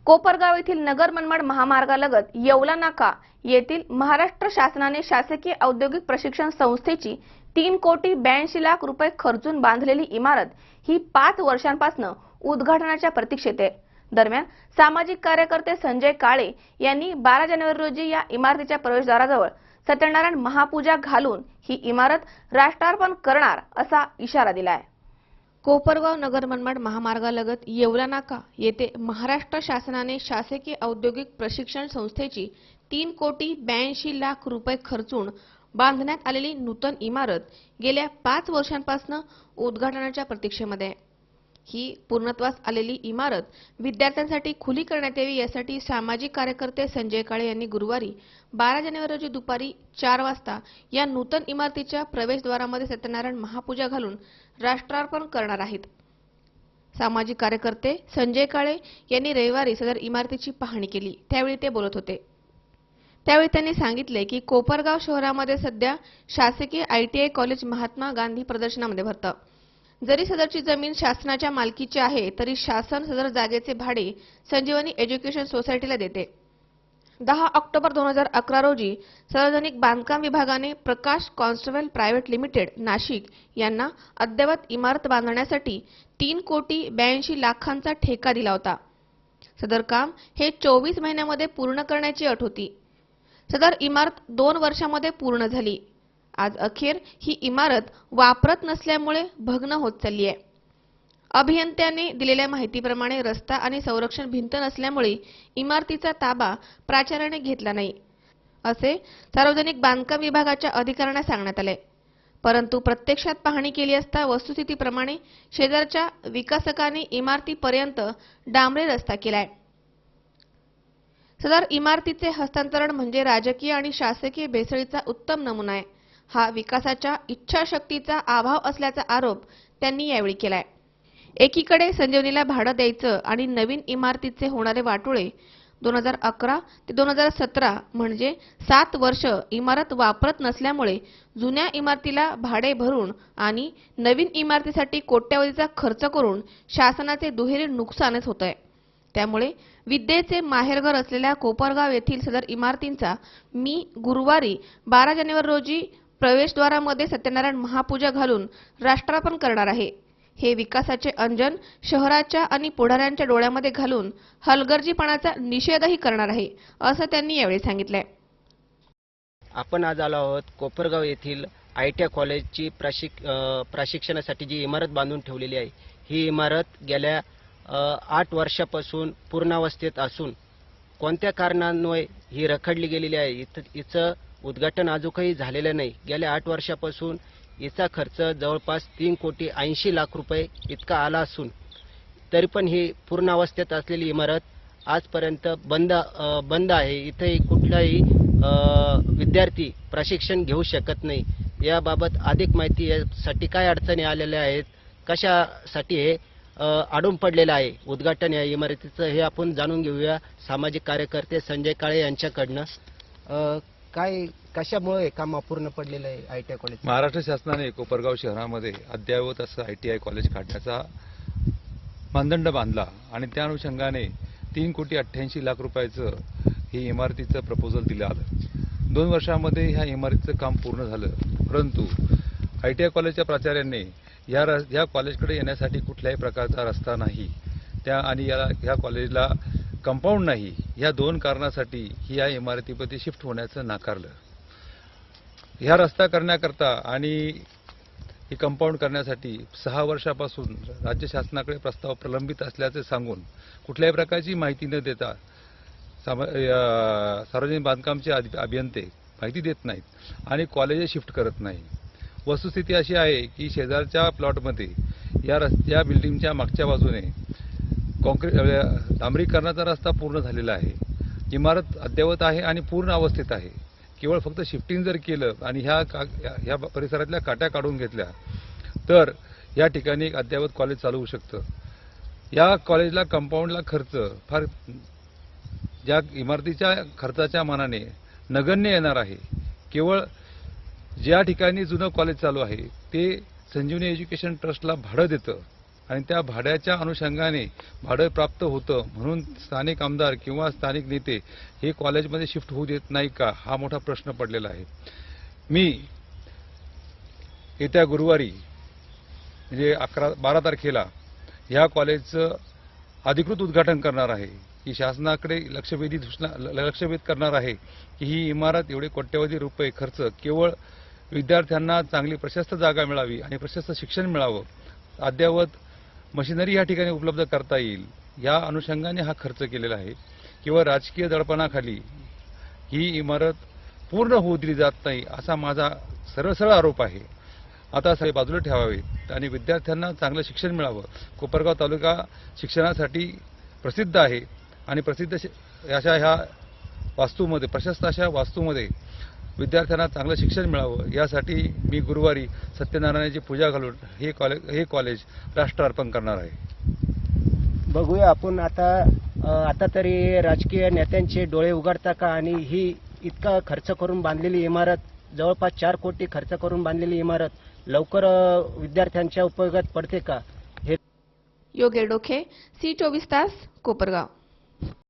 कोपरगाव येथील नगर मनमाड महामार्गालगत येवला नाका येथील महाराष्ट्र शासनाने शासकीय औद्योगिक प्रशिक्षण संस्थेची 3,82,00,000 रुपये खर्चून बांधलेली इमारत ही 5 वर्षांपासून उद्घाटनाच्या प्रतीक्षेत आहे। दरम्यान सामाजिक कार्यकर्ते संजय काळे यांनी 12 जानेवारी रोजी या इमारतीच्या प्रवेशद्वाराजवळ सत्यनारायण महापूजा घालून ही इमारत राष्ट्रार्पण करणार असा इशारा दिला आहे। कोपरगाव नगर मनमाड महामार्गालगत येवला नाका येथे महाराष्ट्र शासनाने शासकीय औद्योगिक प्रशिक्षण संस्थेची 3,82,00,000 रुपये खर्चून बांधण्यात आलेली नूतन इमारत गेल्या 5 वर्षांपासून उद्घाटनाच्या प्रतीक्षेमध्ये आहे। ही पूर्णत्वास आलेली इमारत विद्यार्थ्यांसाठी खुली करण्यात यावी यासाठी सामाजिक कार्यकर्ते संजय काळे यांनी गुरुवारी 12 जानेवारी रोजी दुपारी 4 वाजता या नूतन इमारतीच्या प्रवेशद्वारामध्ये सत्यनारायण महापूजा घालून राष्ट्रार्पण करणार आहेत। सामाजिक कार्यकर्ते संजय काळे यांनी रविवारी सदर इमारतीची पाहणी केली, त्यावेळी ते बोलत होते। त्यावेळी त्यांनी सांगितले की कोपरगाव शहरामध्ये सध्या शासकीय ITI कॉलेज महात्मा गांधी प्रदर्शनामध्ये भरतं। जरी सदरची जमीन शासनाच्या मालकीची आहे तरी शासन सदर जागेचे भाडे संजीवनी एज्युकेशन सोसायटीला देते। 10 ऑक्टोबर 2011 रोजी सार्वजनिक बांधकाम विभागाने प्रकाश कॉन्स्टेबल प्रायव्हेट लिमिटेड नाशिक यांना अद्ययावत इमारत बांधण्यासाठी 3,82,00,000 ठेका दिला होता। सदर काम हे 24 महिन्यांमध्ये पूर्ण करण्याची अट होती। सदर इमारत 2 वर्षांमध्ये पूर्ण झाली। आज अखेर ही इमारत वापरत नसल्यामुळे भग्न होत चालली आहे। अभियंत्याने दिलेल्या माहितीप्रमाणे रस्ता आणि संरक्षण भिंत नसल्यामुळे इमारतीचा ताबा प्राचार्याने घेतला नाही असे सार्वजनिक बांधकाम विभागाच्या अधिकाऱ्यांना सांगण्यात आले। परंतु प्रत्यक्षात पाहणी केली असता वस्तुस्थितीप्रमाणे शेजारच्या विकासकांनी इमारतीपर्यंत डांबरी रस्ता केलाय। सदर इमारतीचे हस्तांतरण म्हणजे राजकीय आणि शासकीय भेसळीचा उत्तम नमुना आहे। हा विकासाच्या इच्छाशक्तीचा अभाव असल्याचा आरोप त्यांनी यावेळी केलाय। एकीकडे संजीवनीला भाडं द्यायचं आणि नवीन इमारतीचे होणारे वाटोळे 2011 ते 2017 म्हणजे 7 वर्ष इमारत वापरत नसल्यामुळे जुन्या इमारतीला भाडे भरून आणि नवीन इमारतीसाठी कोट्यवधीचा खर्च करून शासनाचे दुहेरी नुकसानच होत आहे। त्यामुळे विद्येचे माहेरघर असलेल्या कोपरगाव येथील सदर इमारतींचा मी गुरुवारी 12 जानेवारी रोजी प्रवेशद्वारामध्ये सत्यनारायण महापूजा घालून राष्ट्रार्पण करणार आहे। हे विकासाचे अंजन शहराच्या आणि पुढाऱ्यांच्या डोळ्यामध्ये घालून हलगर्जीपणाचा निषेधही करणार आहे असं त्यांनी यावेळी सांगितले। आपण आज आलो आहोत कोपरगाव येथील ITI कॉलेजची प्रशिक्षणासाठी जी इमारत बांधून ठेवलेली आहे, ही इमारत गेल्या 8 वर्षापासून पूर्णावस्थेत असून कोणत्या कारणांमुळे ही रखडली गेलेली आहे। हिचं उद्घाटन अजूनही झालेलं नाही। गेल्या 8 वर्षापासून हिचा खर्च जवळपास 3,80,00,000 रुपये इतका आला असून तरी पण ही पूर्णावस्थेत असलेली इमारत आजपर्यंत बंद आहे। इथे कुठलाही विद्यार्थी प्रशिक्षण घेऊ शकत नाही। याबाबत अधिक माहिती यासाठी काय अडचणी आलेल्या आहेत, कशासाठी हे अडून पडलेलं आहे उद्घाटन या इमारतीचं, हे आपण जाणून घेऊया सामाजिक कार्यकर्ते संजय काळे यांच्याकडनं। काय कशामुळे काम अपूर्ण पडलेलं आहे ITI कॉलेज? महाराष्ट्र शासनाने कोपरगाव शहरामध्ये अद्ययावत असं ITI कॉलेज काढण्याचा मानदंड बांधला आणि त्या अनुषंगाने 3,88,00,000 रुपयाचं ही इमारतीचं प्रपोजल दिलं आलं। 2 वर्षांमध्ये ह्या इमारतीचं काम पूर्ण झालं, परंतु ITI कॉलेजच्या प्राचार्यांनी या कॉलेजकडे येण्यासाठी कुठल्याही प्रकारचा रस्ता नाही आणि ह्या कॉलेजला कंपाऊंड नाही, या 2 कारणासाठी ही या इमारतीमध्ये शिफ्ट होण्याचं नाकारलं। ह्या रस्ता करण्याकरता आणि ही कंपाऊंड करण्यासाठी 6 वर्षापासून राज्य शासनाकडे प्रस्ताव प्रलंबित असल्याचे सांगून कुठल्याही प्रकारची माहिती न देता सार्वजनिक बांधकामचे अभियंते माहिती देत नाहीत आणि कॉलेज शिफ्ट करत नाही। वस्तुस्थिती अशी आहे की शेजारच्या प्लॉटमध्ये या बिल्डिंगच्या मागच्या बाजूने डांबरीकरणाचा रस्ता पूर्ण झालेला आहे। इमारत अद्ययावत आहे आणि पूर्ण अवस्थेत आहे। केवळ फक्त शिफ्टिंग जर केलं आणि ह्या परिसरातल्या काट्या काढून घेतल्या तर या ठिकाणी एक अद्ययावत कॉलेज चालू होऊ शकतं। या कॉलेजला कंपाऊंडला खर्च फार ज्या इमारतीच्या खर्चाच्या मानाने नगण्य येणार आहे। केवळ ज्या ठिकाणी जुनं कॉलेज चालू आहे ते संजीवनी एज्युकेशन ट्रस्टला भाडं देतं आणि त्या भाड्याच्या अनुषंगाने भाडं प्राप्त होतं म्हणून स्थानिक आमदार किंवा स्थानिक नेते हे कॉलेजमध्ये शिफ्ट होऊ देत नाही का, हा मोठा प्रश्न पडलेला आहे. मी येत्या गुरुवारी म्हणजे 12 तारखेला या कॉलेजचं अधिकृत उद्घाटन करणार आहे की शासनाकडे लक्षवेध करणार आहे की ही इमारत एवढे कोट्यवधी रुपये खर्च केवळ विद्यार्थ्यांना चांगली प्रशस्त जागा मिळावी आणि प्रशस्त शिक्षण मिळावं, अद्ययावत मशिनरी या ठिकाणी उपलब्ध करता येईल या अनुषंगाने हा खर्च केलेला आहे. किंवा राजकीय दडपणाखाली ही इमारत पूर्ण होऊ दिली जात नाही असा माझा सरळ आरोप आहे. आता सगळे बाजूला ठेवावेत आणि विद्यार्थ्यांना चांगलं शिक्षण मिळावं. कोपरगाव तालुका शिक्षणासाठी प्रसिद्ध आहे आणि प्रसिद्ध अशा ह्या वास्तूमध्ये, प्रशस्त अशा वास्तूमध्ये विद्यार्थ्यांना चांगलं शिक्षण मिळावं यासाठी मी गुरुवारी सत्यनारायणाची पूजा घालून हे कॉलेज राष्ट्रार्पण करणार आहे. बघूया आपण आता तरी राजकीय नेत्यांचे डोळे उघडता का आणि ही इतका खर्च करून बांधलेली इमारत, जवळपास 4 कोटी खर्च करून बांधलेली इमारत लवकर विद्यार्थ्यांच्या उपयोगात पडते का? हे योगेश डोखे, सी 24 तास, कोपरगाव.